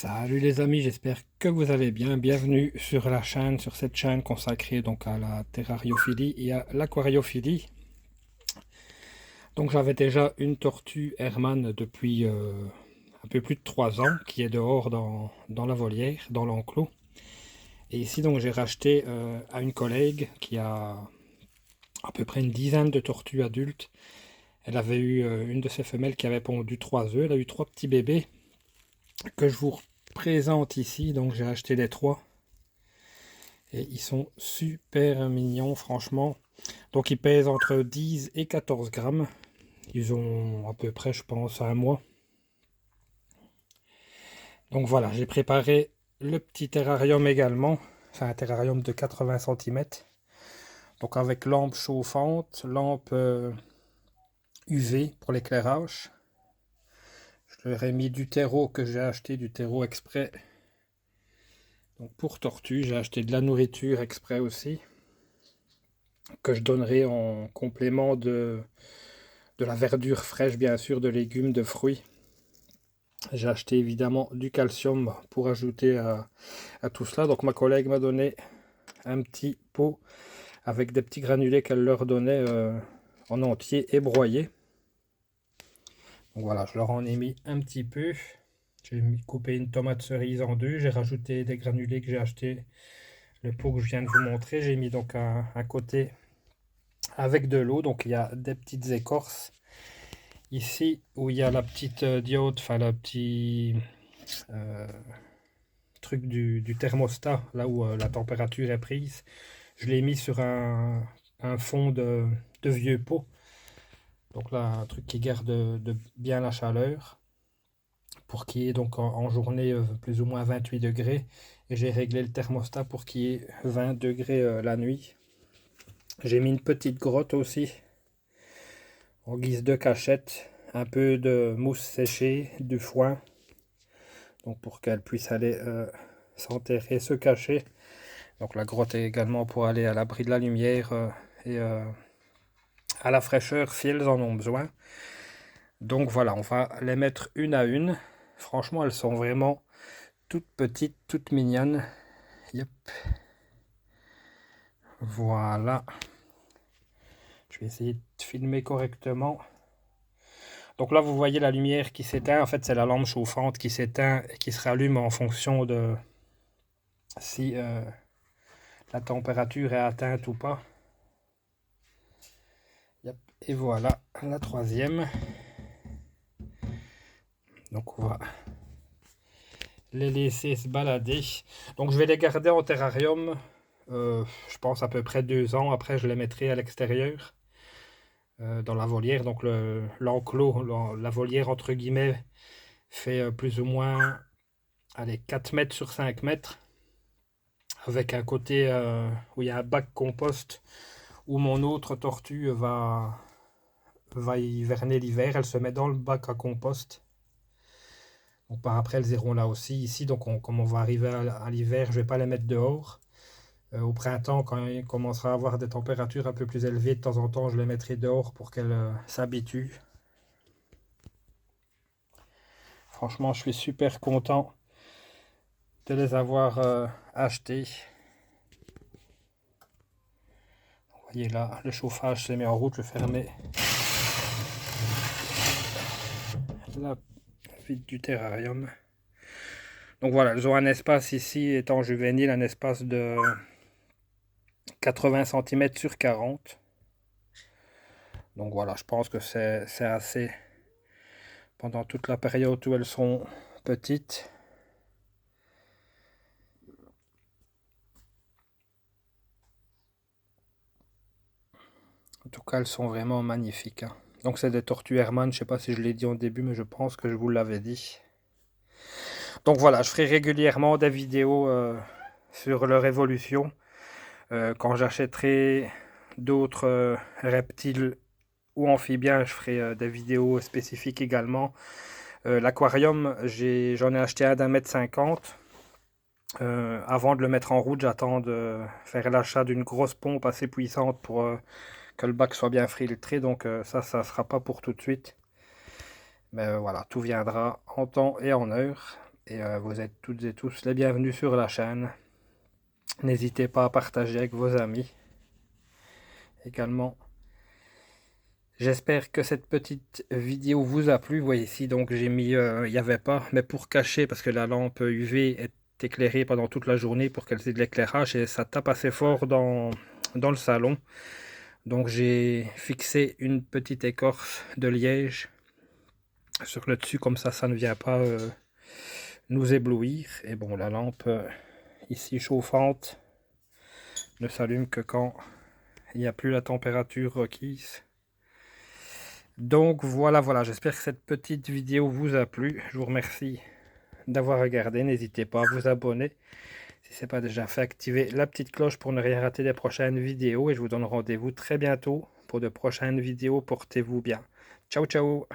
Salut les amis, j'espère que vous allez bien. Bienvenue sur la chaîne, sur cette chaîne consacrée donc à la terrariophilie et à l'aquariophilie. Donc j'avais déjà une tortue Hermann depuis un peu plus de 3 ans qui est dehors dans la volière, dans l'enclos. Et ici donc j'ai racheté à une collègue qui a à peu près une dizaine de tortues adultes. Elle avait eu une de ses femelles qui avait pondu 3 œufs. Elle a eu 3 petits bébés que je vous présente ici. Donc j'ai acheté les 3. Et ils sont super mignons, franchement. Donc ils pèsent entre 10 et 14 grammes. Ils ont à peu près, je pense, 1 mois. Donc voilà, j'ai préparé le petit terrarium également. Enfin, un terrarium de 80 cm. Donc avec lampe chauffante, lampe UV pour l'éclairage. Je leur ai mis du terreau que j'ai acheté, du terreau exprès. Donc pour tortues, j'ai acheté de la nourriture exprès aussi, que je donnerai en complément de la verdure fraîche, bien sûr, de légumes, de fruits. J'ai acheté évidemment du calcium pour ajouter à tout cela. Donc ma collègue m'a donné un petit pot avec des petits granulés qu'elle leur donnait en entier et broyés. Donc voilà, je leur en ai mis un petit peu. J'ai coupé une tomate cerise en deux. J'ai rajouté des granulés que j'ai acheté, le pot que je viens de vous montrer. J'ai mis donc un côté avec de l'eau. Donc il y a des petites écorces. Ici où il y a la petite diode, enfin la petite truc du thermostat, là où la température est prise, je l'ai mis sur un fond de vieux pot. Donc là, un truc qui garde bien la chaleur pour qu'il y ait donc en journée plus ou moins 28 degrés. Et j'ai réglé le thermostat pour qu'il y ait 20 degrés la nuit. J'ai mis une petite grotte aussi en guise de cachette, un peu de mousse séchée, du foin, donc pour qu'elle puisse aller s'enterrer, se cacher. Donc la grotte est également pour aller à l'abri de la lumière et à la fraîcheur si elles en ont besoin. Donc voilà, on va les mettre une à une. Franchement, elles sont vraiment toutes petites, toutes mignonnes. Yep. Voilà. Je vais essayer de filmer correctement. Donc là, vous voyez la lumière qui s'éteint. En fait, c'est la lampe chauffante qui s'éteint et qui se rallume en fonction de si la température est atteinte ou pas. Yep. Et voilà la troisième. Donc on va les laisser se balader. Donc je vais les garder en terrarium, je pense à peu près 2 ans. Après, je les mettrai à l'extérieur, dans la volière. Donc l'enclos, la volière entre guillemets, fait plus ou moins allez, 4 mètres sur 5 mètres. Avec un côté où il y a un bac compost où mon autre tortue va hiverner l'hiver. Elle se met dans le bac à compost. Donc par après, elles iront là aussi. Ici, donc comme on va arriver à l'hiver, je ne vais pas les mettre dehors. Au printemps, quand il commencera à avoir des températures un peu plus élevées, de temps en temps, je les mettrai dehors pour qu'elles s'habituent. Franchement, je suis super content de les avoir achetées. Vous voyez là, le chauffage s'est mis en route. Je vais fermer la vitre du terrarium. Donc voilà, elles ont un espace ici, étant juvénile, un espace de 80 cm sur 40. Donc voilà, je pense que c'est assez pendant toute la période où elles sont petites. En tout cas, elles sont vraiment magnifiques. Hein. Donc c'est des tortues Hermann, je ne sais pas si je l'ai dit au début, mais je pense que je vous l'avais dit. Donc voilà, je ferai régulièrement des vidéos sur leur évolution. Quand j'achèterai d'autres reptiles ou amphibiens, je ferai des vidéos spécifiques également. L'aquarium, j'en ai acheté un d'1,50 m. Avant de le mettre en route, j'attends de faire l'achat d'une grosse pompe assez puissante pour que le bac soit bien filtré. Donc ça ne sera pas pour tout de suite. Mais voilà, tout viendra en temps et en heure. Et vous êtes toutes et tous les bienvenus sur la chaîne. N'hésitez pas à partager avec vos amis. Également, j'espère que cette petite vidéo vous a plu. Vous voyez ici, donc j'ai mis, il n'y avait pas, mais pour cacher, parce que la lampe UV est éclairée pendant toute la journée pour qu'elle ait de l'éclairage et ça tape assez fort dans le salon. Donc j'ai fixé une petite écorce de liège sur le dessus, comme ça ne vient pas nous éblouir. Et bon, la lampe ici chauffante ne s'allume que quand il n'y a plus la température requise. Donc voilà, j'espère que cette petite vidéo vous a plu. Je vous remercie d'avoir regardé. N'hésitez pas à vous abonner si ce n'est pas déjà fait. Activez la petite cloche pour ne rien rater des prochaines vidéos. Et je vous donne rendez-vous très bientôt pour de prochaines vidéos. Portez-vous bien. Ciao, ciao!